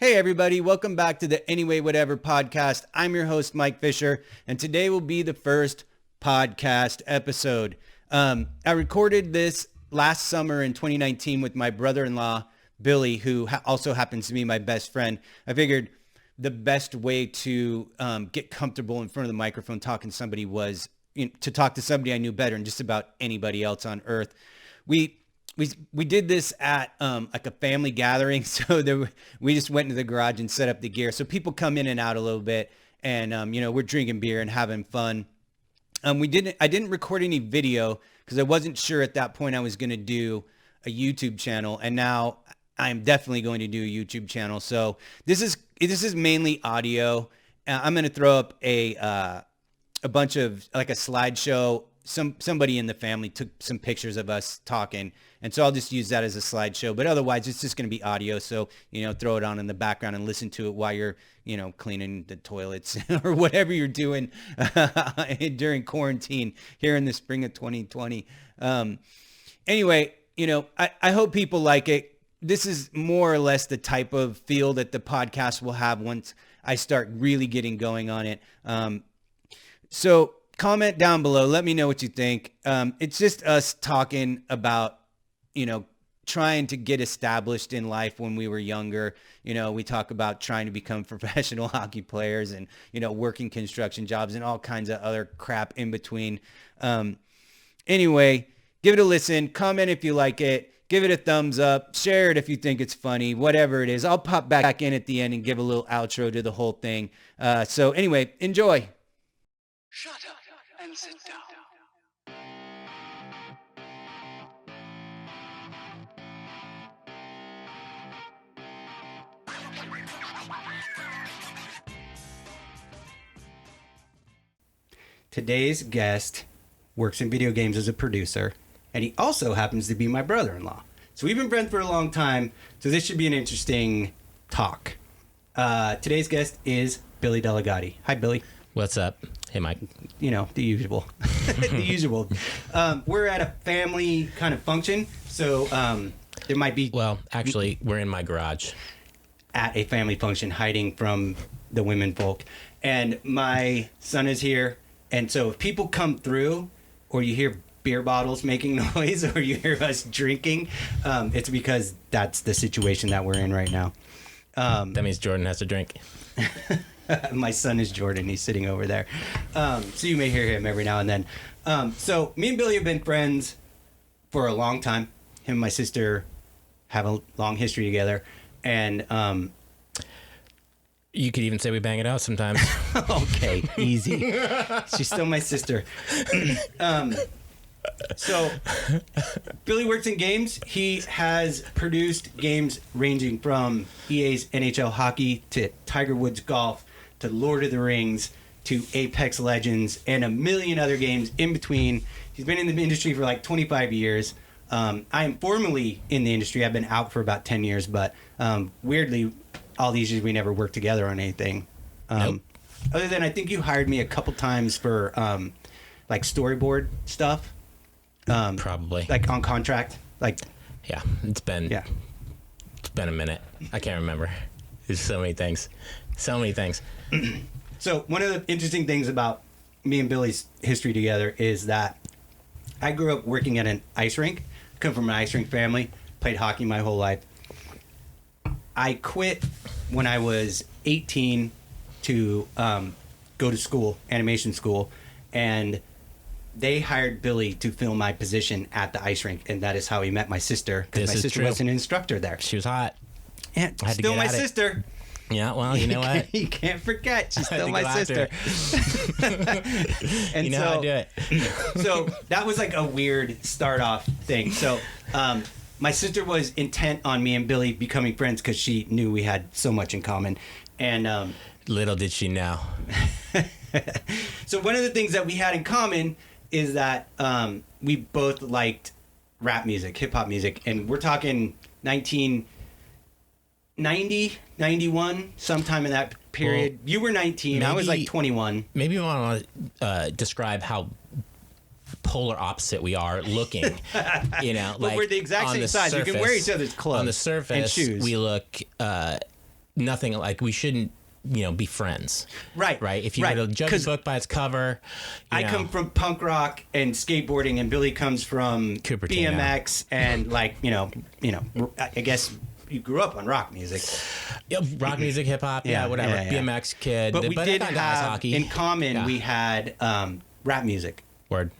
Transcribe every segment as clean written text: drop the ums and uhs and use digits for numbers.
Hey everybody, welcome back to the Anyway Whatever podcast. I'm your host, Mike Fisher, and today will be the first podcast episode. I recorded this last summer in 2019 with my brother-in-law, Billy, who also happens to be my best friend. I figured the best way to get comfortable in front of the microphone talking to somebody was to talk to somebody I knew better than just about anybody else on earth. We did this at like a family gathering, so we just went into the garage and set up the gear. So people come in and out a little bit, and we're drinking beer and having fun. I didn't record any video because I wasn't sure at that point I was going to do a YouTube channel, and now I'm definitely going to do a YouTube channel. So this is mainly audio. I'm going to throw up a bunch of like a slideshow. Somebody in the family took some pictures of us talking, and so I'll just use that as a slideshow. But otherwise, it's just going to be audio. So throw it on in the background and listen to it while you're cleaning the toilets or whatever you're doing during quarantine here in the spring of 2020. Anyway, I hope people like it. This is more or less the type of feel that the podcast will have once I start really getting going on it. So comment down below. Let me know what you think. It's just us talking about, trying to get established in life when we were younger. We talk about trying to become professional hockey players and, working construction jobs and all kinds of other crap in between. Anyway, give it a listen. Comment if you like it. Give it a thumbs up. Share it if you think it's funny. Whatever it is. I'll pop back in at the end and give a little outro to the whole thing. So anyway, enjoy. Shut up and sit down. Today's guest works in video games as a producer, and he also happens to be my brother-in-law. So we've been friends for a long time, so this should be an interesting talk. Today's guest is Billy Delli-Gatti. Hi, Billy. What's up? Hey, Mike. The usual. The usual. We're at a family kind of function, so there might be... Well, actually, we're in my garage. At a family function, hiding from the women folk. And my son is here, and so if people come through, or you hear beer bottles making noise, or you hear us drinking, it's because that's the situation that we're in right now. That means Jordan has to drink. My son is Jordan. He's sitting over there. So you may hear him every now and then. So me and Billy have been friends for a long time. Him and my sister have a long history together. And you could even say we bang it out sometimes. Okay, easy. She's still my sister. So Billy works in games. He has produced games ranging from EA's NHL Hockey to Tiger Woods Golf to Lord of the Rings to Apex Legends and a million other games in between. He's been in the industry for like 25 years. I am formally in the industry. I've been out for about 10 years, but weirdly, all these years we never worked together on anything. Nope. Other than I think you hired me a couple times for like storyboard stuff. Probably. Like on contract. Like yeah, it's been a minute. I can't remember. There's so many things. So one of the interesting things about me and Billy's history together is that I grew up working at an ice rink. Come from an ice rink family. Played hockey my whole life. I quit when I was 18 to go to school, animation school, and they hired Billy to fill my position at the ice rink, and that is how he met my sister, because my sister was an instructor there. She was hot. Yeah, still my sister. Yeah, well, you know what? You can't forget. She's still my sister. And you know how I do it. So that was like a weird start-off thing. So my sister was intent on me and Billy becoming friends because she knew we had so much in common. And little did she know. So one of the things that we had in common is that we both liked rap music, hip-hop music. And we're talking 1990, 91, sometime in that period. Well, you were 19. I was like 21. Maybe you want to describe how polar opposite we are looking. But we're the exact same size. We can wear each other's clothes. On the surface, and shoes. We look nothing like we shouldn't, be friends. Right. If you were to judge a book by its cover, I come from punk rock and skateboarding, and Billy comes from Cupertino. BMX and I guess you grew up on rock music. Yeah, rock music, hip hop, whatever. BMX kid, but we did have hockey. In common. Yeah. We had rap music. Word.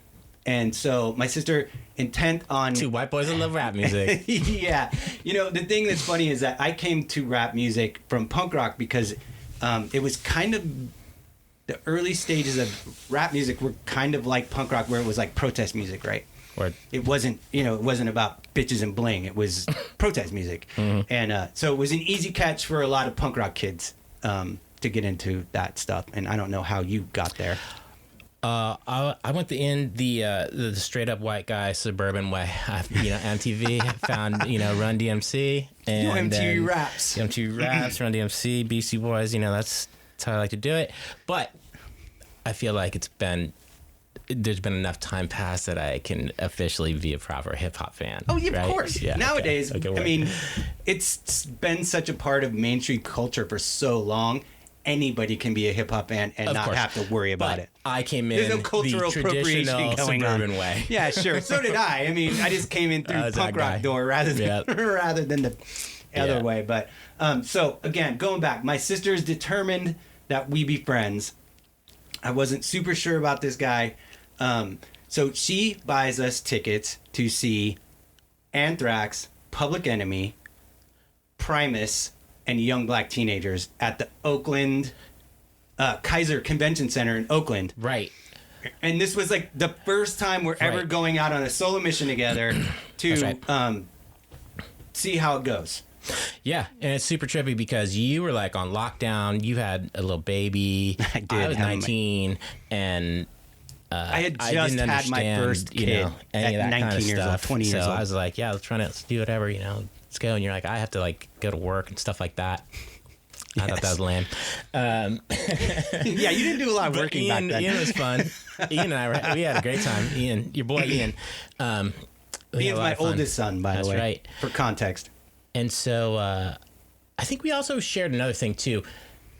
And so my sister, intent on... Two white boys that love rap music. Yeah. The thing that's funny is that I came to rap music from punk rock because it was kind of... The early stages of rap music were kind of like punk rock, where it was like protest music, right? Word. It wasn't, it wasn't about bitches and bling. It was protest music. Mm-hmm. And so it was an easy catch for a lot of punk rock kids to get into that stuff. And I don't know how you got there. I went the straight up white guy suburban way. MTV found Run DMC and MTV Raps, Run DMC, BC Boys. That's how I like to do it. But I feel like there's been enough time passed that I can officially be a proper hip hop fan. Oh yeah, of course. Yeah, nowadays, I mean, it's been such a part of mainstream culture for so long. Anybody can be a hip hop fan and not have to worry about it. I came in There's no cultural the appropriation going suburban on. way. Yeah, sure. So did I. I mean, I just came in through punk rock door rather than the other way. But so again, going back, my sister is determined that we be friends. I wasn't super sure about this guy, so she buys us tickets to see Anthrax, Public Enemy, Primus, and Young Black Teenagers at the Oakland Kaiser Convention Center in Oakland. Right. And this was like the first time we're ever going out on a solo mission together to see how it goes. Yeah, and it's super trippy because you were like on lockdown. You had a little baby. I did. I was 19, and I had just had my first kid any at of that 19 kind of years stuff. old, 20 years so old. I was like, yeah, let's do whatever, let's go. And you're like, I have to like go to work and stuff like that. I thought that was lame. Yeah, you didn't do a lot of working back then. Ian was fun. Ian and I we had a great time. Ian, your boy Ian. Ian's my oldest son, by the way. That's right. For context. And so I think we also shared another thing too.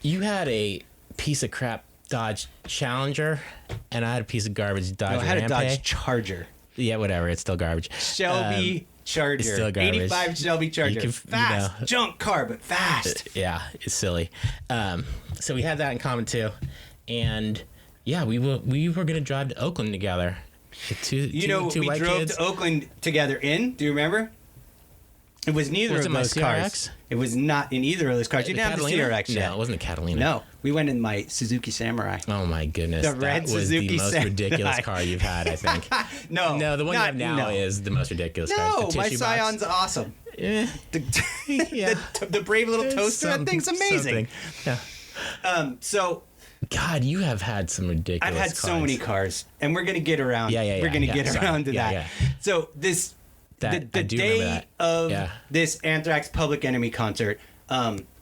You had a piece of crap Dodge Challenger, and I had a piece of garbage Dodge I had Rampage. a Dodge Charger. Yeah, whatever. It's still garbage. Shelby Charger. It's still garbage. 85 Shelby Charger. Fast. Junk car, but fast. Yeah, it's silly. So we had that in common too. And yeah, we were going to drive to Oakland together. Two we white drove kids. to Oakland together do you remember? It was neither of those cars. It was not in either of those cars. You didn't have the CRX yet. No, it wasn't a Catalina. No, we went in my Suzuki Samurai. Oh my goodness. The red that was Suzuki the most Samurai. Ridiculous car you've had, I think. No, the one you have now is the most ridiculous car. No, the my tissue box. Scion's awesome. Yeah. The brave little toaster. That thing's amazing. Yeah. So. God, you have had some ridiculous I've had cars. so many cars, and we're gonna get around. We're gonna get around to that. Yeah. So this. The day of this Anthrax Public Enemy concert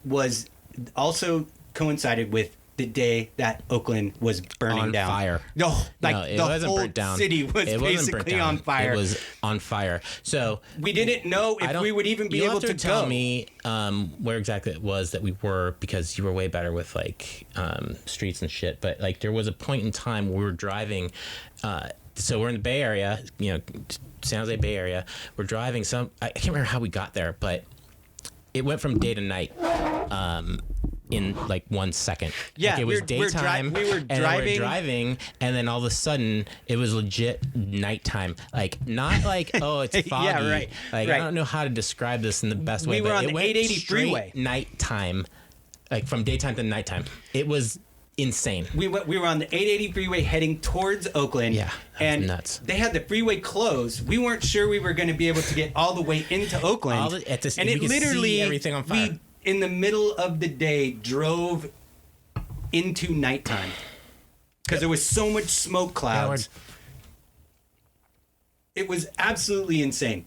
was also coincided with the day that Oakland was burning down. Fire. No, it wasn't whole burnt down. city was basically on fire. It was on fire. So we didn't know if we would even be able to tell go. me where exactly it was that we were, because you were way better with like streets and shit. But like there was a point in time where we were driving. So we're in the Bay Area, San Jose Bay Area. We're driving I can't remember how we got there, but it went from day to night in like 1 second. Yeah, like it was daytime. We were driving, and then all of a sudden it was legit nighttime. Like not like it's foggy. Yeah, right. Like I don't know how to describe this in the best way. We were but on it the went 880 freeway. Nighttime, like from daytime to nighttime. It was insane. We were on the 880 freeway heading towards Oakland. Yeah, and nuts. They had the freeway closed. We weren't sure we were going to be able to get all the way into Oakland. And it literally everything on fire. We, in the middle of the day, drove into nighttime because there was so much smoke clouds. It was absolutely insane.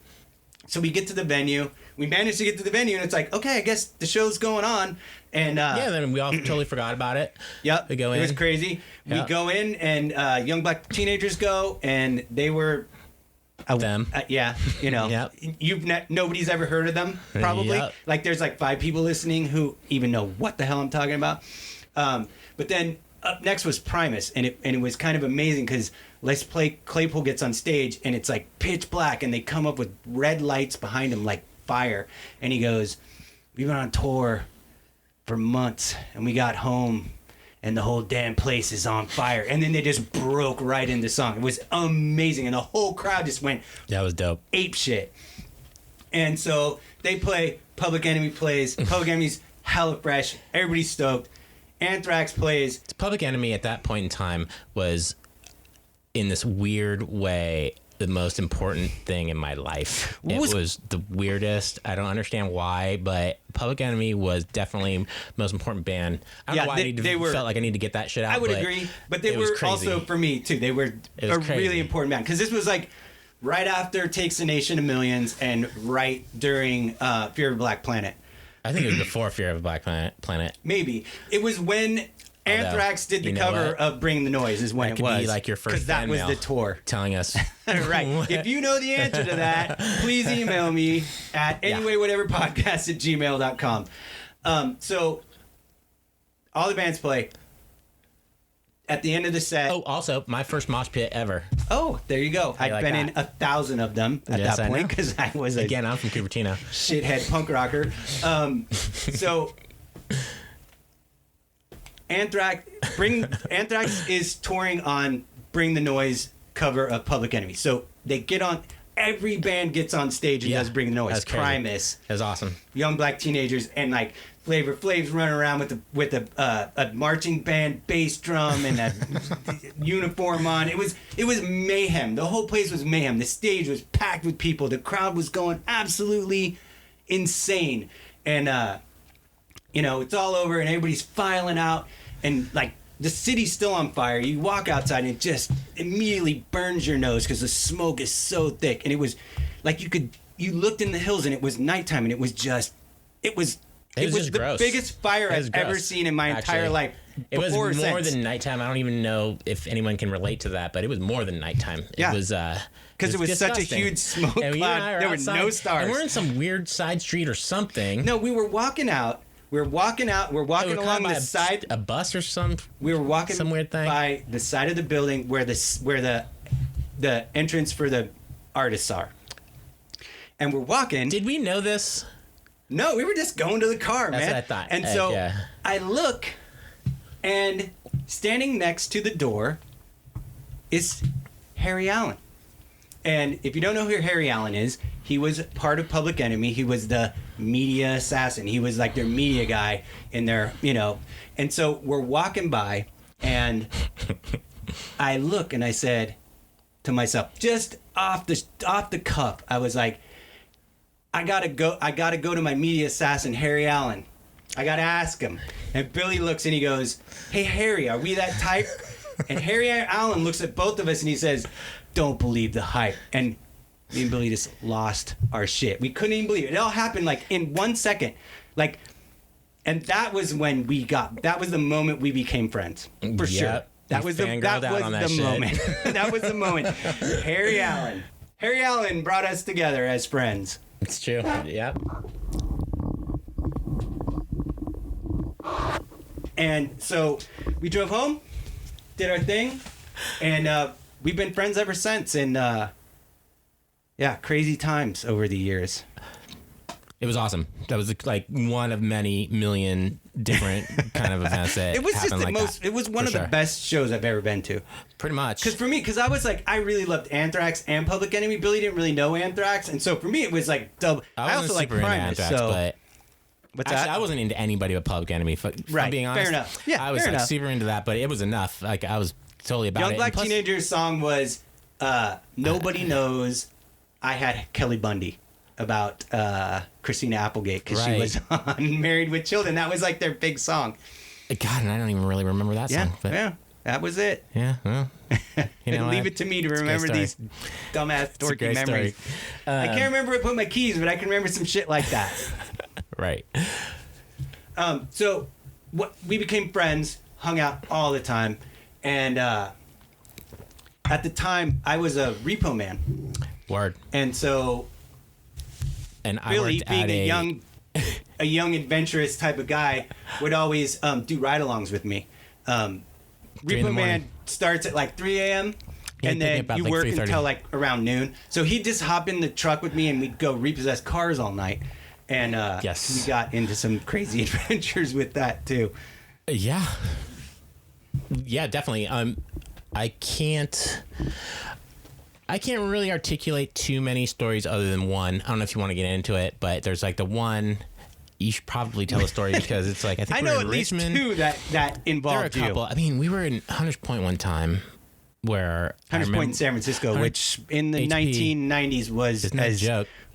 So we get to the venue. We managed to get to the venue, and it's like, okay, I guess the show's going on. And then we all totally forgot about it. Yep, we go in. It was crazy. Yep. We go in, and Young Black Teenagers go, and they were Them. Yeah, you know, Yep. Nobody's ever heard of them, probably. Yep. Like, there's like 5 people listening who even know what the hell I'm talking about. But then up next was Primus, and it was kind of amazing because Les Claypool gets on stage, and it's like pitch black, and they come up with red lights behind him like fire, and he goes, "We've been on tour for months, and we got home, and the whole damn place is on fire." And then they just broke right into song. It was amazing, and the whole crowd just went, That was dope. ape shit. And so they play, Public Enemy plays, Public Enemy's hella fresh, everybody's stoked. Anthrax plays. Public Enemy at that point in time was, in this weird way, the most important thing in my life. It was the weirdest. I don't understand why, but Public Enemy was definitely the most important band. I don't know why I felt like I need to get that shit out. I would agree, but they were also, for me too, they were a really important band, because this was like right after Takes the Nation to Millions and right during Fear of a Black Planet. I think it was before Fear of a Black Planet. Maybe. It was when Anthrax did the cover of Bring the Noise is when that it was. Be like your first because that was the tour. Telling us. Right. If you know the answer to that, please email me at anywaywhateverpodcast@gmail.com. So all the bands play. At the end of the set. Oh, also, my first mosh pit ever. Oh, there you go. I'd been in 1,000 of them at that point, because I was Again, I'm from Cupertino. Shithead punk rocker. So Anthrax is touring on Bring the Noise cover of Public Enemy. So they get on, every band gets on stage and does Bring the Noise. Primus. That's awesome. Young black teenagers, and like Flavor Flav's running around with a marching band bass drum and a uniform on. It was mayhem. The whole place was mayhem. The stage was packed with people. The crowd was going absolutely insane. And it's all over, and everybody's filing out, and like the city's still on fire. You walk outside, and it just immediately burns your nose because the smoke is so thick. And it was like you looked in the hills, and it was nighttime, and it was the gross. biggest fire I've ever seen in my entire life. It was more than nighttime. I don't even know if anyone can relate to that, but it was more than nighttime. Yeah. It was because it was such a huge smoke cloud. There were no stars. And we're in some weird side street or something. No, we were walking out. We're walking along the side. A bus or something. We were walking some weird thing by the side of the building where the entrance for the artists are. And we're walking. Did we know this? No, we were just going to the car, man. That's what I thought. And so I look, and standing next to the door is Harry Allen. And if you don't know who Harry Allen is, he was part of Public Enemy. He was the media assassin. He was like their media guy in their, And so we're walking by, and I look, and I said to myself, just off the cuff, I was like, I gotta go to my media assassin, Harry Allen. I gotta ask him. And Billy looks, and he goes, "Hey Harry, are we that type?" And Harry Allen looks at both of us, and he says, "Don't believe the hype." And me and Billy just lost our shit. We couldn't even believe it. It all happened like in 1 second. And that was when that was the moment we became friends. For sure. That was the moment. That was the moment. Harry Allen brought us together as friends. It's true. Yeah. And so we drove home, did our thing, and we've been friends ever since. And crazy times over the years. It was awesome. That was like one of many million different kind of events that it was just happened that. It was one of the best shows I've ever been to. Pretty much. Because I was like, I really loved Anthrax and Public Enemy. Billy didn't really know Anthrax, and so for me it was like double. I also like Primus. But what's that? I wasn't into anybody but Public Enemy. Right. Being honest, fair enough. Yeah, I was super into that, but it was enough. Like I was totally about it. Young Black Teenager's song was "Nobody Knows I Had Kelly Bundy." About Christina Applegate, because she was on Married with Children. That was like their big song. God, and I don't even really remember that song. But yeah, that was it. Yeah, well, leave it to me to remember these dumbass dorky memories. I can't remember where I put my keys, but I can remember some shit like that. Right. So we became friends, hung out all the time, and at the time I was a repo man. Word. And so And I Billy, worked being at a young adventurous type of guy, would always do ride-alongs with me. Repo Man starts at like 3 a.m. and then you work until like around noon. So he'd just hop in the truck with me and we'd go repossess cars all night. And we got into some crazy adventures with that too. Yeah, definitely. I can't really articulate too many stories other than one. I don't know if you want to get into it, but there's like the one. You should probably tell a story because it's like I think I know at least two that involved you. I mean, we were in Hunters Point one time, where Hunters Point in San Francisco, which in the 1990s was as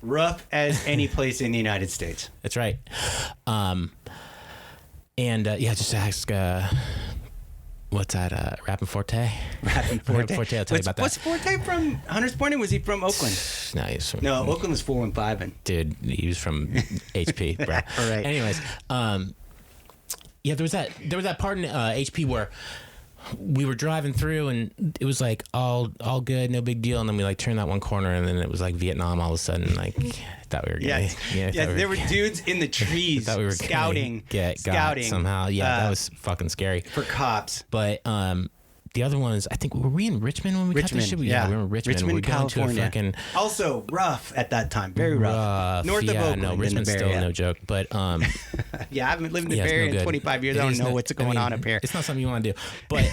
rough as any place in the United States. That's right. Just ask. What's that? Rappin' Forte? Rappin' Forte. I'll tell you about that. What's Forte from Hunters Point? Or was he from Oakland? No, he's from... Oakland was 415. Dude, he was from HP, bro. All right. Anyways, there was that part in HP where we were driving through and it was like all good, no big deal, and then we like turned that one corner and then it was like Vietnam all of a sudden. Like, thought we were getting... there were dudes in the trees thought we were scouting somehow. Yeah, that was fucking scary for cops. But the other one is, I think, were we in Richmond when we got this shit? Yeah, we were in Richmond. Richmond, California. Also rough at that time. Very rough. North of Oakland. No, Richmond's still no joke. But yeah, I haven't lived in the Bay Area in 25 years. I don't know what's going on up here. It's not something you want to do. But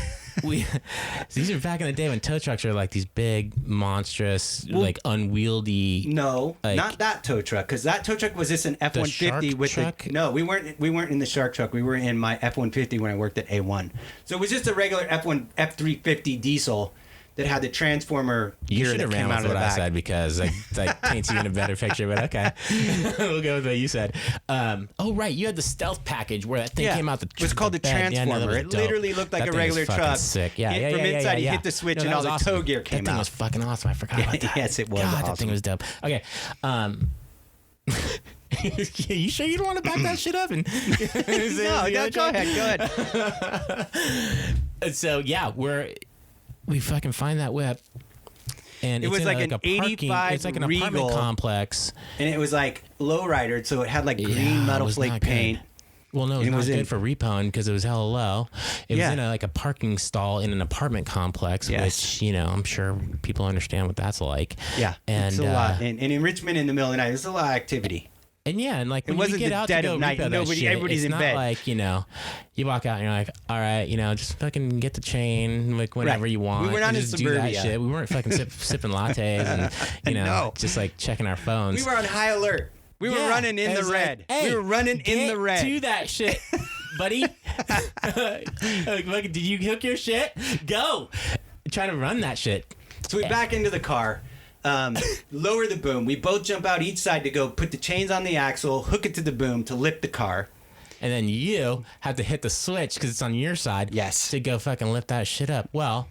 these are back in the day when tow trucks are like these big, monstrous, like unwieldy. No, not that tow truck, because that tow truck was just an F-150 with truck? No, we weren't in the shark truck. We were in my F-150 when I worked at A1. So it was just a regular F-350 diesel that had the transformer gear that came came out with of the what back. I said because that paints you in a better picture, but okay. We'll go with what you said. Right, you had the stealth package where that thing came out. It was called the transformer. It literally looked like a regular truck. Sick. From inside, you hit the switch and all the tow gear came out. That thing was fucking awesome. I forgot about that. Yes, it was God, awesome. That thing was dope. Okay. You sure you don't want to back that shit up? And no, go ahead. So we fucking find that whip, and it was like an 85 It's like an Regal apartment complex, and it was like lowridered, so it had like green metal flake paint. Well, no, it was good for repoing because it was hella low. It was in a parking stall in an apartment complex, which I'm sure people understand what that's like. Yeah, and it's a lot. And in Richmond, in the middle of the night, there's a lot of activity. And like when it wasn't you get the out dead to go of night. Everybody's it's in not bed. Like you walk out and you're like, all right, just fucking get the chain like whenever you want. We were not in just suburbia. Do that shit. We weren't fucking sipping lattes and just like checking our phones. We were on high alert. We were running in the red. Hey, we were running in the red. Do that shit, buddy. Did you hook your shit? Go. Try to run that shit. So we back into the car. Lower the boom. We both jump out each side to go put the chains on the axle, hook it to the boom to lift the car. And then you have to hit the switch because it's on your side. Yes. To go fucking lift that shit up. Well,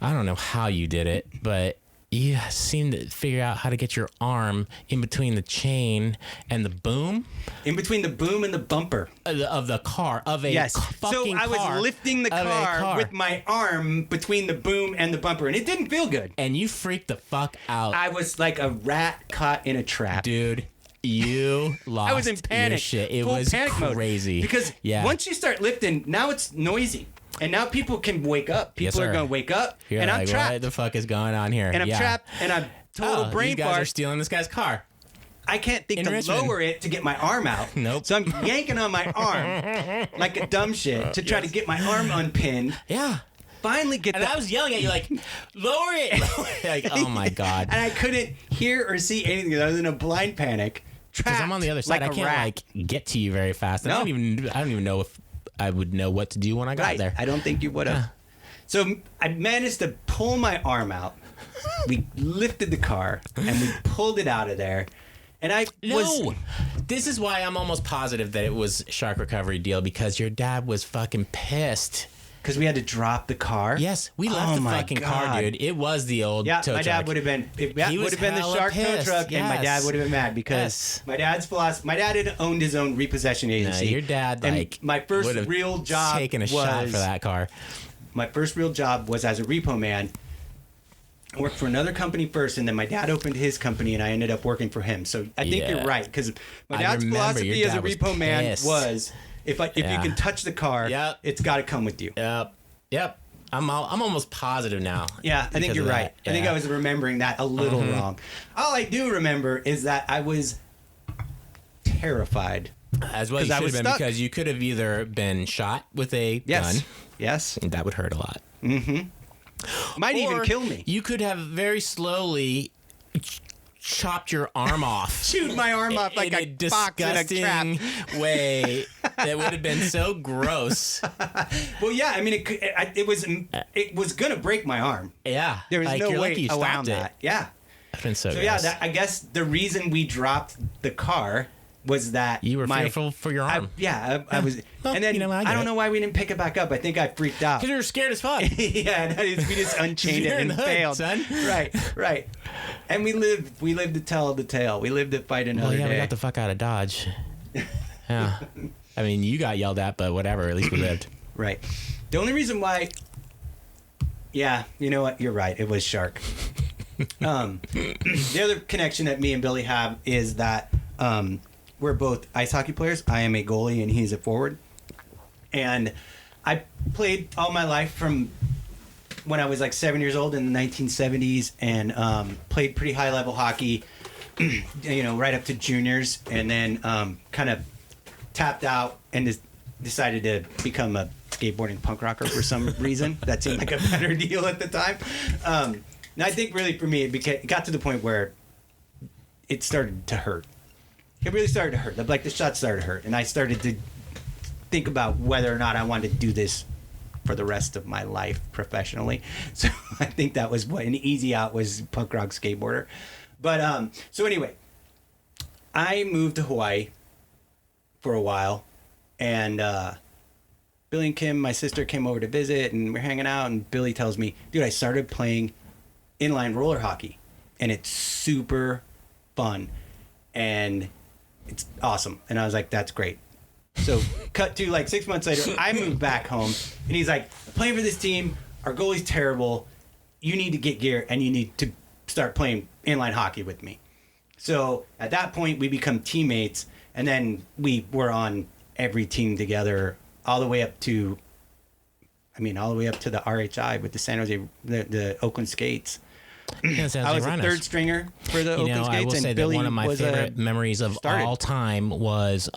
I don't know how you did it, but you seem to figure out how to get your arm in between the chain and the boom. In between the boom and the bumper. Of the car. Of a fucking car. So I was lifting the car with my arm between the boom and the bumper, and it didn't feel good. And you freaked the fuck out. I was like a rat caught in a trap. Dude, you lost I was in panic. Your shit. It Full was panic crazy. Mode. Because once you start lifting, now it's noisy. And now people can wake up. People are going to wake up. You're and like, I'm trapped. What the fuck is going on here? And I'm trapped. And I'm total brain these guys are stealing this guy's car. I can't think to Richmond. lower it to get my arm out. Nope. So I'm yanking on my arm like a dumb shit to try to get my arm unpinned. Yeah. Finally get I was yelling at you like, lower it. Like, oh my God. And I couldn't hear or see anything. I was in a blind panic. Because I'm on the other side. Like I can't get to you very fast. I don't even know if I would know what to do when I got there. I don't think you would have. Yeah. So I managed to pull my arm out. We lifted the car and we pulled it out of there. And this is why I'm almost positive that it was Shark Recovery Deal, because your dad was fucking pissed. Because we had to drop the car? Yes, we left the fucking car, dude. It was the old tow truck. My dad would have been, the Shark tow truck, and my dad would have been mad because my dad's philosophy, my dad had owned his own repossession agency. Your dad, my first real job taken a shot for that car. My first real job was as a repo man I worked for another company first, and then my dad opened his company, and I ended up working for him. So I think you're right, because my dad's philosophy as a repo man was, if you can touch the car, it's got to come with you. Yep. I'm almost positive now. Yeah, I think you're right. Yeah. I think I was remembering that a little wrong. All I do remember is that I was terrified. As well you should have been, because you could have either been shot with a gun. Yes. And that would hurt a lot. Mm-hmm. Might even kill me. You could have very slowly chopped your arm off. Shoot my arm off like a disgusting way that would have been so gross. Well, yeah, I mean, it was gonna break my arm. Yeah, there was no way around that. Yeah, that's been so gross. Yeah, I guess the reason we dropped the car was that you were fearful for your arm. I was, well, and then I don't know why we didn't pick it back up. I think I freaked out because you were scared as fuck. Yeah, we just unchained it and failed. Son. Right. And we lived to tell the tale. We lived to fight another day. We got the fuck out of Dodge. Yeah, I mean, you got yelled at, but whatever. At least we lived. Right. The only reason why, yeah, you know what? You're right. It was Shark. The other connection that me and Billy have is that we're both ice hockey players. I am a goalie and he's a forward. And I played all my life from when I was like 7 years old in the 1970s, and played pretty high level hockey, right up to juniors, and then kind of tapped out and decided to become a skateboarding punk rocker for some reason. That seemed like a better deal at the time. And I think really for me, it got to the point where it started to hurt. It really started to hurt. Like the shots started to hurt, and I started to think about whether or not I wanted to do this for the rest of my life professionally. So I think that was an easy out was punk rock skateboarder. But so anyway, I moved to Hawaii for a while, and Billy and Kim, my sister, came over to visit, and we're hanging out, and Billy tells me, dude, I started playing inline roller hockey, and it's super fun, and it's awesome. And I was like, that's great. So cut to like 6 months later, I moved back home, and he's like, playing for this team, our goalie's terrible, you need to get gear, and you need to start playing inline hockey with me. So at that point, we become teammates, and then we were on every team together all the way up to the RHI with the San Jose, the Oakland Skates. Yeah, I was a third stringer for the Oakland Skates, I will say and Billy that one of my favorite memories of all time was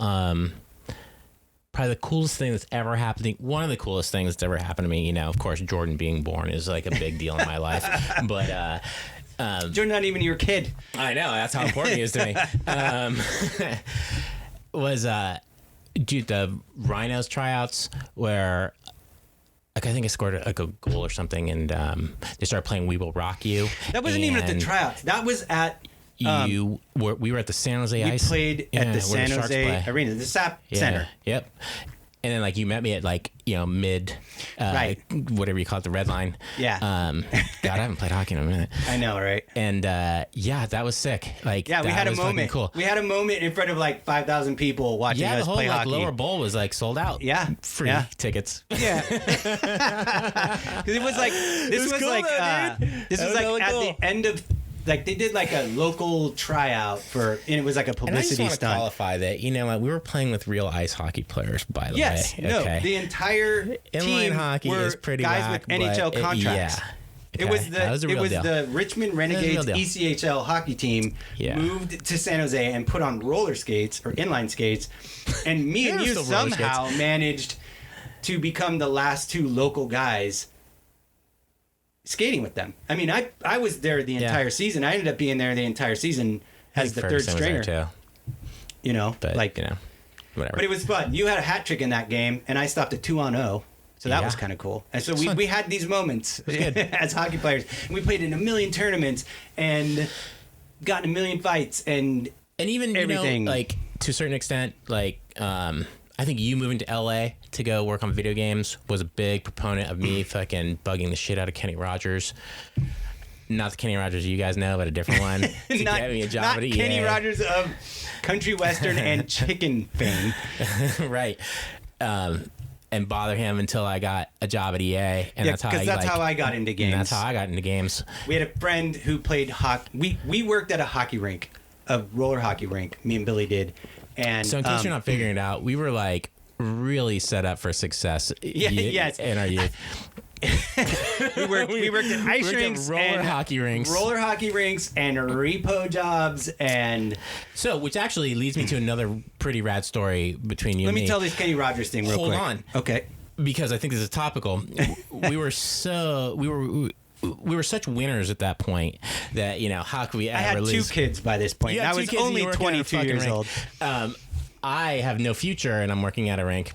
probably the coolest thing that's ever happened. One of the coolest things that's ever happened to me. Of course, Jordan being born is like a big deal in my life, but Jordan not even your kid. I know, that's how important he is to me. Was dude, the Rhinos tryouts where, like, I think I scored a goal or something, and they started playing "We Will Rock You." That wasn't even at the tryouts. That was at we were at the San Jose Ice. We played at the San Jose Arena, the SAP Center. Yep. And then, like, you met me at, like, mid, whatever you call it, the red line. Yeah. God, I haven't played hockey in a minute. I know, right? And yeah, that was sick. Like, yeah, we had a moment. Cool. We had a moment in front of like 5,000 people watching us play hockey. The whole lower bowl was like sold out. Yeah, free tickets. Yeah. Because it was like this was like at the end of. Like, they did like a local tryout and it was like a publicity stunt. And I just want to qualify that, we were playing with real ice hockey players, by the way. Yes, no, the entire inline team hockey were is pretty guys whack, with NHL contracts. Yeah. Okay. It was the Richmond Renegades ECHL hockey team moved to San Jose and put on roller skates or inline skates, and me and you somehow managed to become the last two local guys skating with them. I mean, I was there the entire season. I ended up being there the entire season as the third stringer. But, whatever. But it was fun. You had a hat trick in that game, and I stopped at 2-0. So that was kind of cool. And so we had these moments as hockey players. And we played in a million tournaments and got in a million fights and even everything. Like, to a certain extent, like I think you moving to LA to go work on video games was a big proponent of me fucking bugging the shit out of Kenny Rogers. Not the Kenny Rogers you guys know, but a different one. To get me a job at EA. Kenny Rogers of country western and chicken fame. Right. and bother him until I got a job at EA, and Yeah, that's how because that's how I got into games. And that's how I got into games. We had a friend who played hockey. We worked at a hockey rink, a roller hockey rink. Me and Billy did. And So in case you're not figuring it out, we were like really set up for success. Yes. In our youth. we worked at ice rinks, roller hockey rinks, and repo jobs, and so which actually leads me to another pretty rad story between you. Let and me me tell this Kenny Rogers thing real quick. Hold on, okay, because I think this is topical. we were such winners at that point that how could we ever I had lose? 2 kids by this point. I was only 22 years old. I have no future, and I'm working at a rink.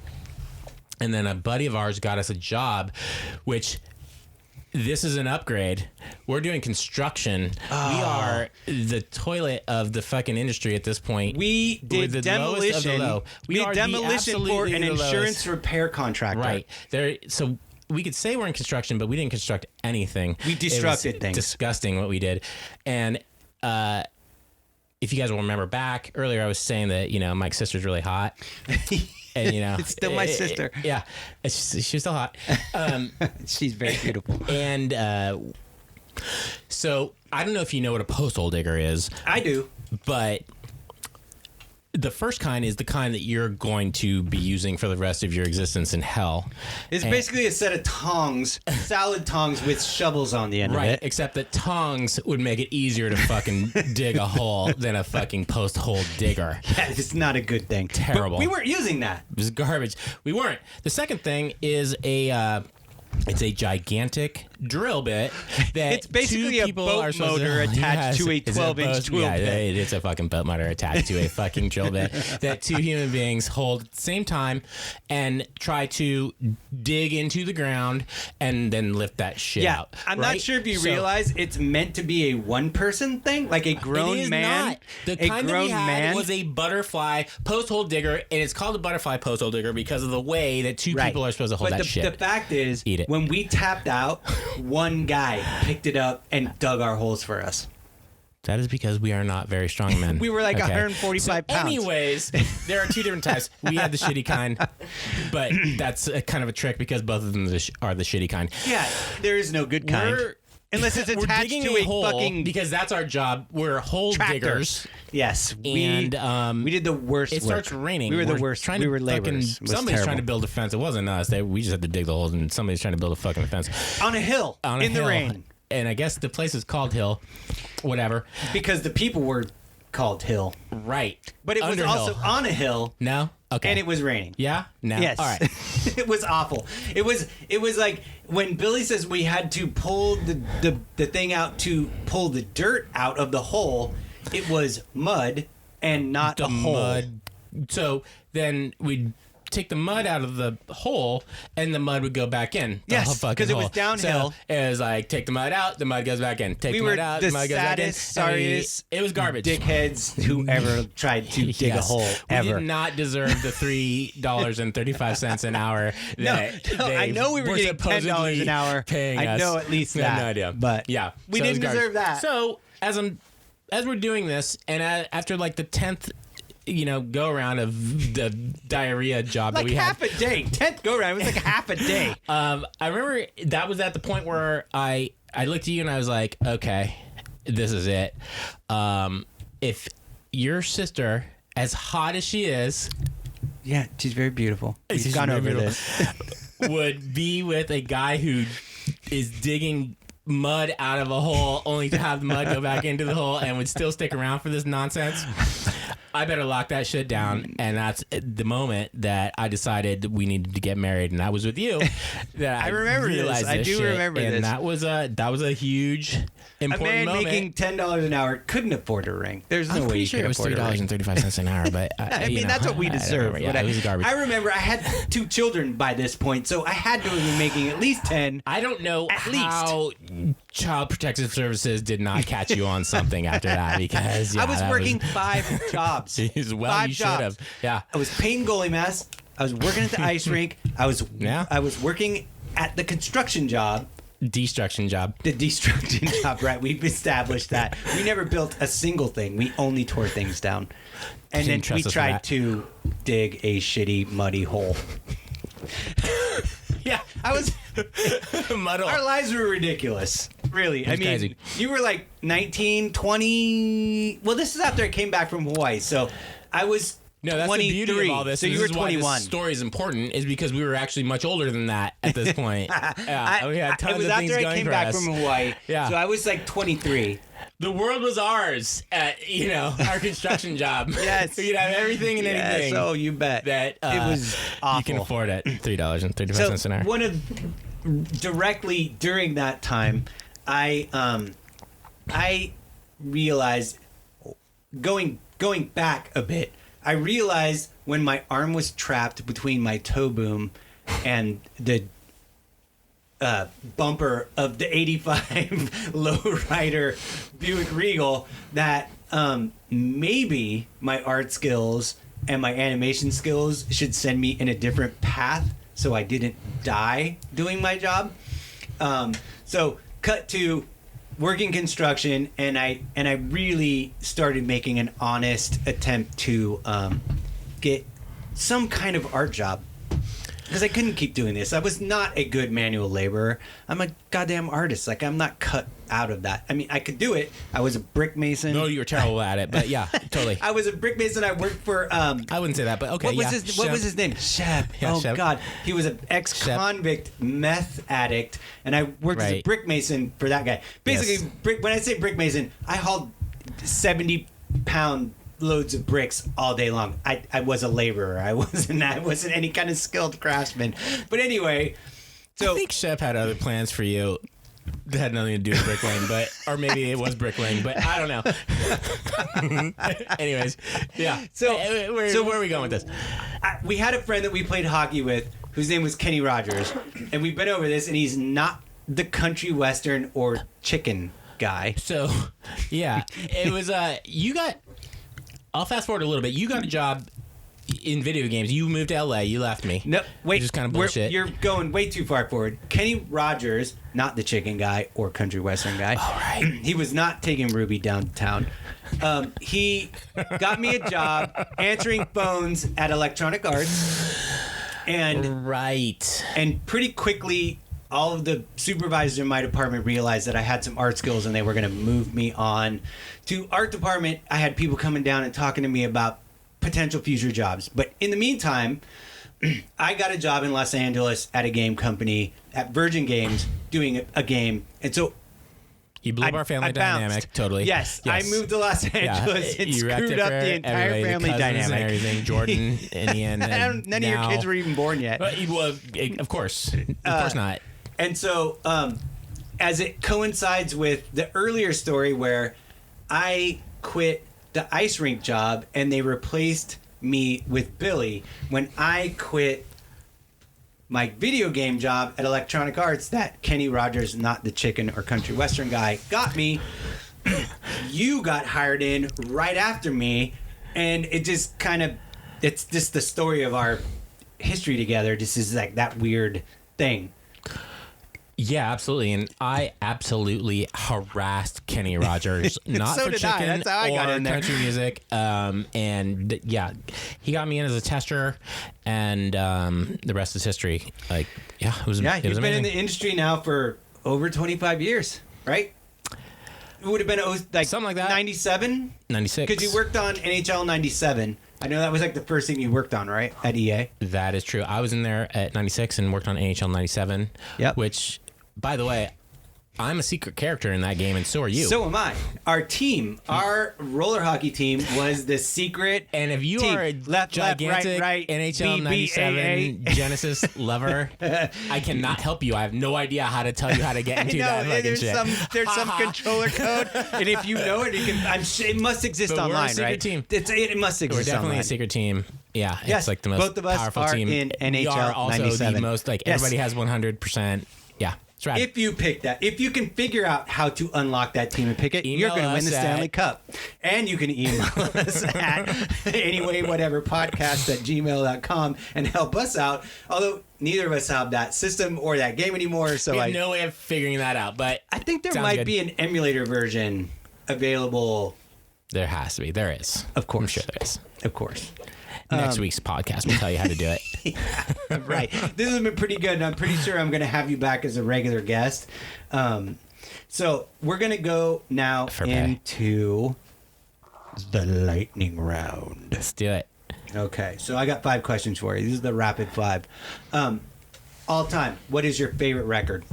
And then a buddy of ours got us a job, which this is an upgrade. We're doing construction. Oh. We are the toilet of the fucking industry at this point. We did the demolition. lowest of the low. We are did demolition for an insurance repair contractor. Right. So we could say we're in construction, but we didn't construct anything. We destructed things. Disgusting what we did. And if you guys will remember back earlier, I was saying that, Mike's sister's really hot. And it's still my sister. Yeah, she's still hot. She's very beautiful. And so I don't know if you know what a posthole digger is. I do, but the first kind is the kind that you're going to be using for the rest of your existence in hell. It's basically a set of tongs, salad tongs with shovels on the end of it. Except that tongs would make it easier to fucking dig a hole than a fucking posthole digger. Yeah, it's not a good thing. Terrible. But we weren't using that. It was garbage. We weren't. The second thing is it's a gigantic drill bit that it's basically a boat motor attached to a 12-inch drill bit. Yeah, it's a fucking boat motor attached to a fucking drill bit that 2 human beings hold at the same time and try to dig into the ground and then lift that shit out. I'm not sure if you realize it's meant to be a one-person thing, like a grown it is man. Not. The kind that we had was a butterfly posthole digger, and it's called a butterfly posthole digger because of the way that 2 people are supposed to hold that shit. The fact is, Eat it. When we tapped out, one guy picked it up and dug our holes for us. That is because we are not very strong men. We were like 145 pounds. Anyways, there are 2 different types. We had the shitty kind, but that's kind of a trick because both of them are the shitty kind. Yeah, there is no good kind. Unless it's attached to a hole fucking... Because that's our job. We're hole diggers. Yes. And we did the worst It work. starts raining. We were the worst. We were laborers. Somebody's trying to build a fence. It wasn't us. We just had to dig the holes, and somebody's trying to build a fucking fence. On a hill. In the rain. And I guess the place is called Hill. Whatever. Because the people were called Hill. Right. But it was also on a hill. No? Okay. And it was raining. Yeah? No? Yes. All right. It was awful. It was like when Billy says we had to pull the thing out to pull the dirt out of the hole, it was mud and not a hole. Mud. So then we'd take the mud out of the hole and the mud would go back in. Yes, because it was downhill. So it was like, take the mud out, the mud goes back in. Take the mud out, the mud goes back in. Sorriest, it was garbage. Dickheads who ever tried to dig a hole ever. We did not deserve the $3.35 an hour that I know we were getting $10 an hour. Paying us. I know at least that. No idea. But yeah, we didn't deserve that. So as we're doing this, and after like the 10th go around of the diarrhea job like that we had. Half a day. 10th go around. It was like half a day. I remember that was at the point where I looked at you and I was like, okay, this is it. If your sister, as hot as she is, yeah, she's very beautiful. We've gone over this. would be with a guy who is digging mud out of a hole only to have the mud go back into the hole and would still stick around for this nonsense, I better lock that shit down. And that's the moment that I decided we needed to get married, and that was with you. That I remember this. I do remember this. And that was a huge important moment. A man making $10 an hour couldn't afford a ring. There's no way you could afford a ring. It was $3.35 an hour, but I mean that's what we deserve. Yeah, it was garbage. I remember I had 2 children by this point, so I had to have been making at least 10. I don't know how Child Protective Services did not catch you on something after that, because I was working 5 jobs. Jeez, well, 5 you should have. Yeah. I was painting goalie masks. I was working at the ice rink. I was working at the construction job. Destruction job. The destruction job, right? We've established that. We never built a single thing. We only tore things down. And then we tried to dig a shitty, muddy hole. Yeah, I was. Muddle. Our lives were ridiculous. Really. It's crazy. You were like 19, 20. Well, this is after I came back from Hawaii. So I was No, that's the beauty of all this. So and you this were is why 21. this story is important, is because we were actually much older than that at this point. Yeah, we had tons it was of things after I going came for back us. from Hawaii. Yeah. So I was like 23. The world was ours at, our construction job. Yes. We'd have everything and anything. Yes, oh, you bet. That it was awful. you can afford at $3.35 an hour. One of directly during that time, I realized going back a bit. I realized when my arm was trapped between my toe boom and the bumper of the 85 lowrider Buick Regal that maybe my art skills and my animation skills should send me in a different path so I didn't die doing my job. So cut to working construction, and I really started making an honest attempt to get some kind of art job. Because I couldn't keep doing this. I was not a good manual laborer. I'm a goddamn artist. Like, I'm not cut out of that. I mean, I could do it. I was a brick mason. No, you were terrible at it, but yeah, totally. I was a brick mason. I worked for... I wouldn't say that, but okay, what was his name? Shep. Yeah, oh, Shep. God. He was an ex-convict meth addict, and I worked as a brick mason for that guy. Basically, when I say brick mason, I hauled 70-pound loads of bricks all day long. I was a laborer. I wasn't any kind of skilled craftsman. But anyway, so I think Shep had other plans for you that had nothing to do with bricklaying, or maybe it was bricklaying, but I don't know. Anyways, yeah. So where are we going with this? We had a friend that we played hockey with whose name was Kenny Rogers, and we've been over this, and he's not the country western or chicken guy. So, yeah, it was I'll fast forward a little bit. You got a job in video games. You moved to LA. You left me. No, wait. Which is kind of bullshit. You're going way too far forward. Kenny Rogers, not the chicken guy or country western guy. All right. He was not taking Ruby downtown. He got me a job answering phones at Electronic Arts. And pretty quickly, all of the supervisors in my department realized that I had some art skills and they were going to move me on to art department. I had people coming down and talking to me about potential future jobs. But in the meantime, I got a job in Los Angeles at a game company at Virgin Games doing a game. And so you blew up our family dynamic. Totally. Yes. I moved to Los Angeles and screwed up the entire family dynamic. And everything. Jordan, in the end. None of your kids were even born yet. Well, of course. Of course not. And so, as it coincides with the earlier story where I quit the ice rink job and they replaced me with Billy, when I quit my video game job at Electronic Arts, that Kenny Rogers, not the chicken or country western guy, got me, you got hired in right after me, and it just kind of, it's just the story of our history together. This is like that weird thing. Yeah, absolutely. And I absolutely harassed Kenny Rogers, not So for did chicken That's how I got or in there. country music. And yeah, he got me in as a tester, and the rest is history. Like, yeah, it was Yeah, it you've was been in amazing. the industry now for over 25 years, right? It would have been like Something like that. 97? 96. Because you worked on NHL 97. I know that was like the first thing you worked on, right? At EA. That is true. I was in there at 96 and worked on NHL 97. Yep. Which, by the way, I'm a secret character in that game, and so are you. So am I. Our team, our roller hockey team, was the secret. And if you team. are a gigantic right, NHL 97 Genesis lover, I cannot help you. I have no idea how to tell you how to get into that fucking there's shit. there's some controller code, and if you know it, it must exist But online, we're a secret right? team. It must exist. We're definitely online. a secret team. Yeah, Yes, it's like the most both of us powerful are team. in We are NHL also 97. the most, like, Yes. everybody has 100%. Yeah, it's right. If you pick that, if you can figure out how to unlock that team and pick it, Email you're going to win us the Stanley at- Cup. And you can email us at anywaywhateverpodcast@gmail.com and help us out. Although neither of us have that system or that game anymore, so we have no way of figuring that out, but I think there sounds might good. be an emulator version available. There has to be. There is. Of course. I'm sure there is. Of course. Next week's podcast will tell you how to do it. Yeah, right. This has been pretty good, and I'm pretty sure I'm going to have you back as a regular guest. So we're going to go now into the lightning round. Let's do it. Okay, so I got 5 questions for you. This is the rapid 5. All time, what is your favorite record?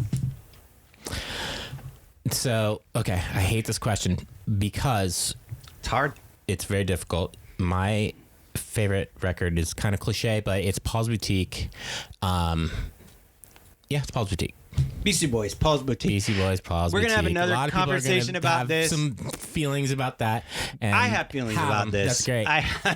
So, okay, I hate this question because It's hard. it's very difficult. My favorite record is kind of cliche, but it's Paul's Boutique. It's Paul's Boutique. Beastie Boys, Paul's Boutique. Beastie Boys, Paul's We're Boutique. going to have A lot another of people are conversation gonna about have this. some feelings about that. And I have feelings about this. That's great.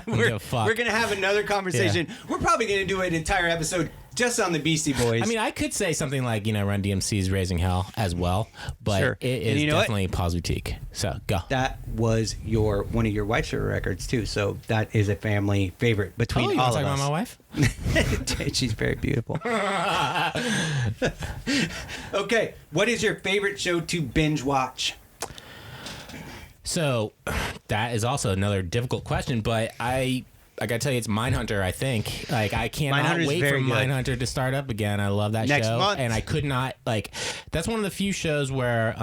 We're going to have another conversation. Yeah. We're probably going to do an entire episode just on the Beastie Boys. I mean, I could say something like, Run DMC's Raising Hell as well, but Sure. it And is you know definitely Paul's Boutique. So, go. that was one of your wife's favorite records, too. So that is a family favorite between you all want of to us. talk about my wife? She's very beautiful. Okay, what is your favorite show to binge watch? So, that is also another difficult question, but I gotta tell you, it's Mindhunter, I think. Like, I cannot Mindhunter's wait for very good. Mindhunter to start up again. I love that Next show. month. And I could not, that's one of the few shows where,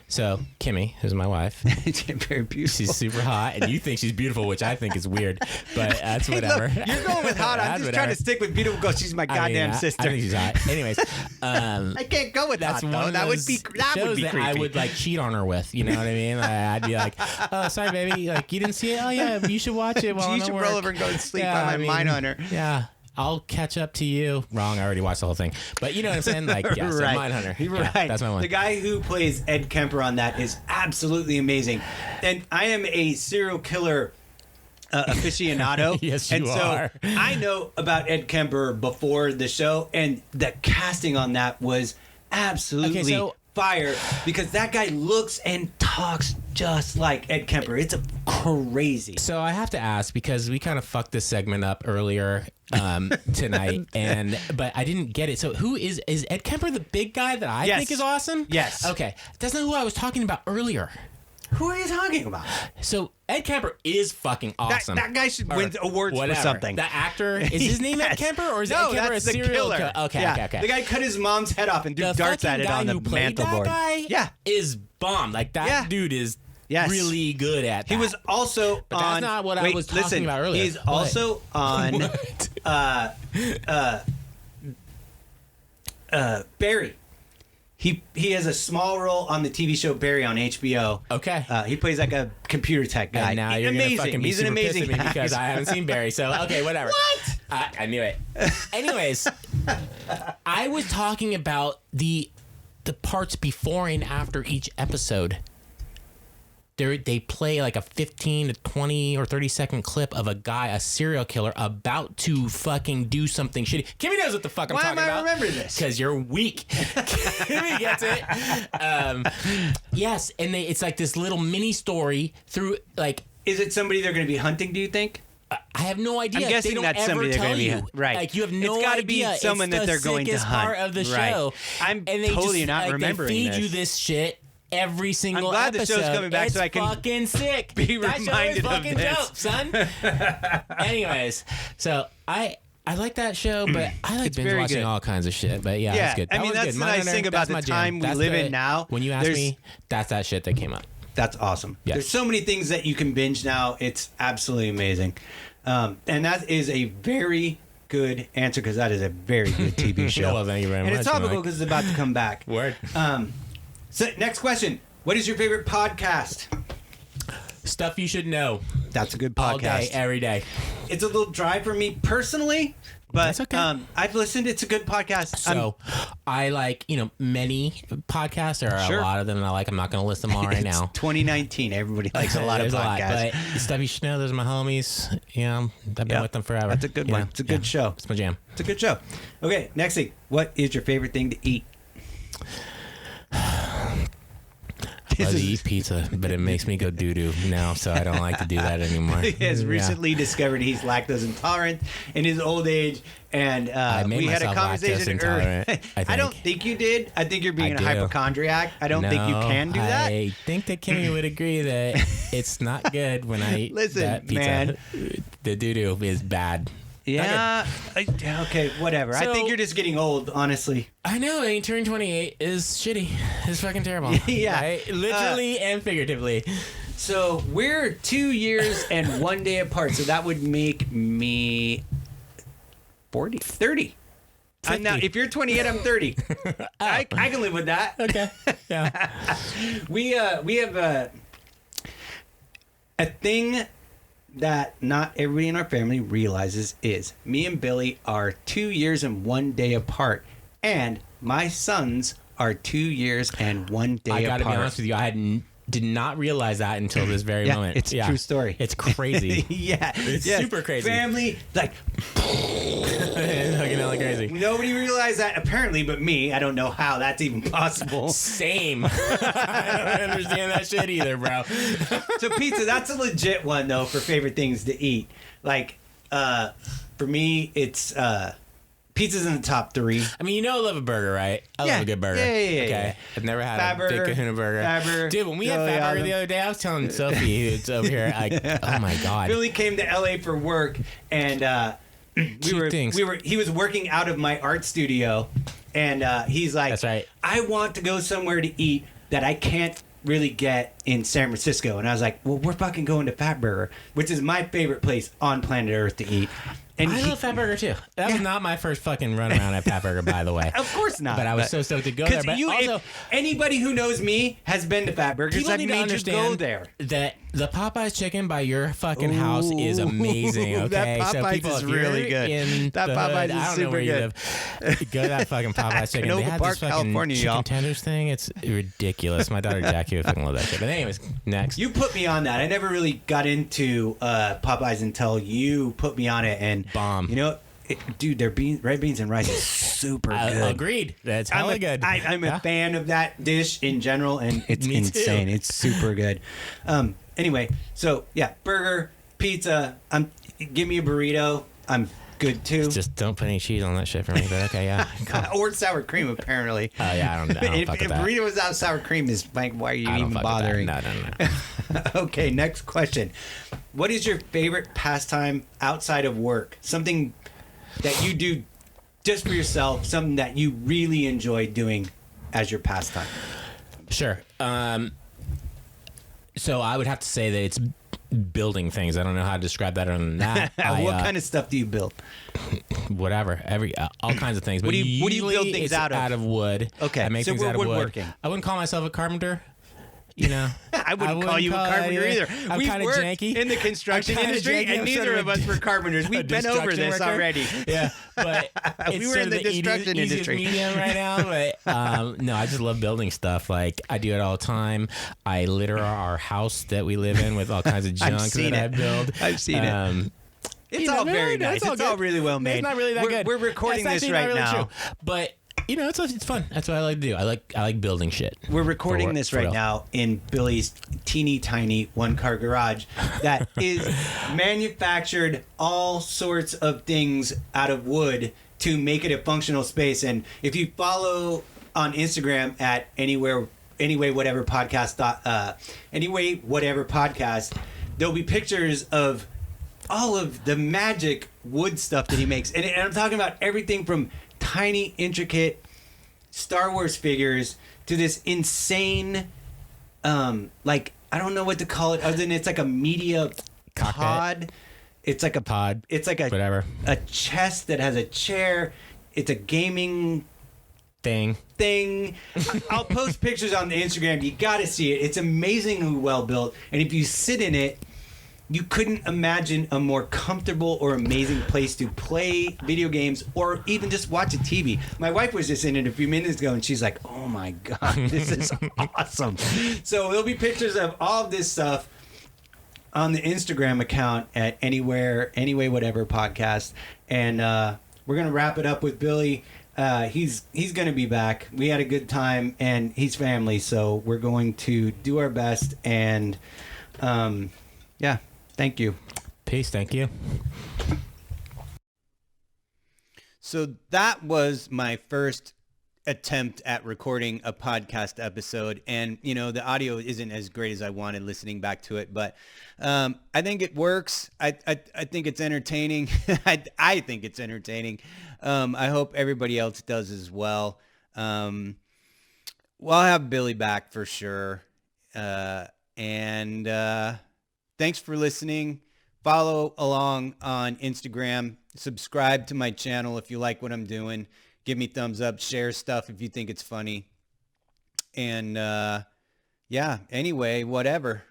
so, Kimmy, who's my wife, Very beautiful. she's super hot, and you think she's beautiful, which I think is weird, but that's Hey, whatever. look, you're going with hot. I'm That's just trying to whatever. stick with beautiful because she's my I mean, goddamn sister. I think she's hot. Anyways, I can't go with that's hot, one though. of That would those be shows that creepy. I would cheat on her with. You know what I mean? I'd be like, "Oh, sorry, baby. You didn't see it? Oh yeah, you should watch it while I'm You at should work." roll over and go to sleep on my Mindhunter. Yeah. I'll catch up to you. Wrong. I already watched the whole thing. But you know what I'm saying? So Mindhunter. You're Yeah, right. that's my one. The guy who plays Ed Kemper on that is absolutely amazing. And I am a serial killer aficionado. Yes, you and are. so I know about Ed Kemper before the show, and the casting on that was absolutely Okay, so- fire because that guy looks and talks just like Ed Kemper. It's crazy. So I have to ask because we kind of fucked this segment up earlier tonight, but I didn't get it. So who is Ed Kemper the big guy that I Yes. think is awesome? Yes. Okay, that's not who I was talking about earlier. Who are you talking about? So Ed Kemper is fucking awesome. That guy should Or win awards whatever. for something. The actor, is his name Ed Yes. Kemper, or is No, Ed Kemper that's a the serial killer. killer? Okay, Yeah. okay. The guy cut his mom's head off and threw The darts at fucking it guy on the who played mantle board. that guy is bomb. Like that Yeah. dude is Yes. really good at that. He was also But on. that's not what I was talking about earlier. He's What? also on What? Barry. He has a small role on the TV show Barry on HBO. Okay. He plays like a computer tech guy. And now He's you're amazing. gonna fucking be He's an super pissed amazing at me actor. because I haven't seen Barry. So okay, whatever. What? I knew it. Anyways, I was talking about the parts before and after each episode. They play like a 15 to 20 or 30-second clip of a guy, a serial killer, about to fucking do something shitty. Kimmy knows what the fuck I'm Why talking am I about. remembering this? Because you're weak. Kimmy gets it. Yes, and it's like this little mini story through like. Is it somebody they're going to be hunting, do you think? I have no idea. I'm guessing they don't that's ever somebody they're tell going to be you. right. Like you have no It's gotta idea. be someone It's that they're going to sickest hunt. part of the Right. show. I'm and they totally just, not like, remembering They feed this. you this shit every single I'm glad the episode. show's coming back it's so I can fucking sick. be that reminded show of is fucking this. dope, son. Anyways, so I like that show, but I like It's binge very watching good. all kinds of shit. But yeah, that's good. I That mean, was that's good. the nice Mindhunter, thing about that's the my jam. time we That's live the- in now. When you ask me, that's that shit that came up. That's awesome. Yes. There's so many things that you can binge now. It's absolutely amazing. And that is a very good answer because that is a very good TV show. Well, thank you very and much, it's topical Mike. because it's about to come back. Word. So next question. What is your favorite podcast? Stuff you should know. That's a good All podcast. day, every day. It's a little dry for me personally, but That's okay. I've listened. It's a good podcast. So I like, many podcasts. There are Sure. a lot of them I like. I'm not going to list them all right It's now. 2019. Everybody likes a lot of There's podcasts. but stuff you should know. Those are my homies. I've been Yeah. with them forever. That's a good one. It's a good show. It's my jam. It's a good show. Okay, next thing. What is your favorite thing to eat? love to eat pizza, but it makes me go doo-doo now, so I don't like to do that anymore. He has recently discovered he's lactose intolerant in his old age, and we had a conversation earlier. I don't think you did. I think you're being a hypochondriac. I don't think you can do that. I think that Kimmy would agree that it's not good when I eat that pizza. Man. The doo-doo is bad. Yeah. Okay, whatever. I think you're just getting old, honestly. I know. Turning 28 is shitty. It's fucking terrible. Yeah. Right? Literally and figuratively. So we're 2 years and 1 day apart. So that would make me 30. I'm now, if you're 28, I'm 30. I can live with that. Okay. Yeah. We have a thing that not everybody in our family realizes is me and Billy are 2 years and 1 day apart, and my sons are 2 years and 1 day apart. I gotta be honest with you, I did not realize that until this very moment. It's a true story. It's crazy. It's super crazy. Family, like, fucking like crazy. Nobody realized that apparently, but me. I don't know how that's even possible. Same. I don't understand that shit either, bro. So pizza, that's a legit one though for favorite things to eat. Like, for me, it's pizza's in the top 3. I mean, I love a burger, right? I love a good burger. Yeah. Okay. I've never had a big kahuna burger. Dude, when we had Fat Burger the other day, I was telling Sophie, who's over here, like, oh my God. Billy came to LA for work, and he was working out of my art studio, and he's like, that's right. I want to go somewhere to eat that I can't really get in San Francisco. And I was like, well, we're fucking going to Fat Burger, which is my favorite place on planet Earth to eat. And I love Fat Burger too. That was not my first fucking run around at Fat Burger, by the way. Of course not. But I was so stoked to go there. But also, if anybody who knows me has been to Fat Burgers. People I've need to made understand you go there. That the Popeyes chicken by your fucking house is amazing. Okay, that Popeyes so people, is really good. That Popeyes is super good. Go to that fucking Popeyes chicken. They had Park, this fucking California, chicken y'all. tenders thing. It's ridiculous. My daughter Jackie would fucking love that shit. But anyways, next. You put me on that. I never really got into Popeyes until you put me on it. And bomb. You know. Dude, their red beans and rice is super good. Agreed. That's hella good. I'm a fan of that dish in general, and it's insane. Too. It's super good. Anyway, so yeah, burger, pizza. Give me a burrito. I'm good too. Just don't put any cheese on that shit for me. But okay, yeah. Cool. Or sour cream, apparently. Oh yeah, I don't if fuck with that. burrito without sour cream is like, why are you even bothering? No. Okay, next question. What is your favorite pastime outside of work? Something that you do just for yourself, something that you really enjoy doing as your pastime. Sure. So I would have to say that it's building things. I don't know how to describe that other than that. What kind of stuff do you build? Whatever, all kinds of things. But what do you build things out of? Out of wood. Okay, I make so things we're out of wood. woodworking. I wouldn't call myself a carpenter. You know, I wouldn't call you a carpenter either. I'm kind of janky in the construction industry, and neither of us were carpenters. We've been over this already. Yeah, but we were in the construction industry. Medium right now, but no, I just love building stuff. Like I do it all the time. I litter our house that we live in with all kinds of junk that I build. I've seen it. It's all very nice. It's all really well made. It's not really that good. We're recording this right now, but. You know, it's fun. That's what I like to do. I like building shit. We're recording this right now in Billy's teeny tiny 1-car garage that is manufactured all sorts of things out of wood to make it a functional space. And if you follow on Instagram at anywaywhatever podcast, there'll be pictures of all of the magic wood stuff that he makes. And I'm talking about everything from tiny, intricate Star Wars figures to this insane, like, I don't know what to call it other than it's like a media pod. It's like a pod. It's like whatever. A chest that has a chair. It's a gaming thing. I'll post pictures on the Instagram. You got to see it. It's amazingly well built. And if you sit in it, you couldn't imagine a more comfortable or amazing place to play video games or even just watch a TV. My wife was just in it a few minutes ago, and she's like, oh, my God, this is awesome. So there'll be pictures of all of this stuff on the Instagram account at anyway, whatever podcast. And we're gonna wrap it up with Billy. He's gonna be back. We had a good time, and he's family, so we're going to do our best. And yeah, thank you. Peace. Thank you. So that was my first attempt at recording a podcast episode, and the audio isn't as great as I wanted listening back to it, but I think it works. I think it's entertaining. I think it's entertaining. I hope everybody else does as well. Well, I'll have Billy back for sure. And thanks for listening. Follow along on Instagram. Subscribe to my channel if you like what I'm doing. Give me thumbs up. Share stuff if you think it's funny. And yeah, anyway, whatever.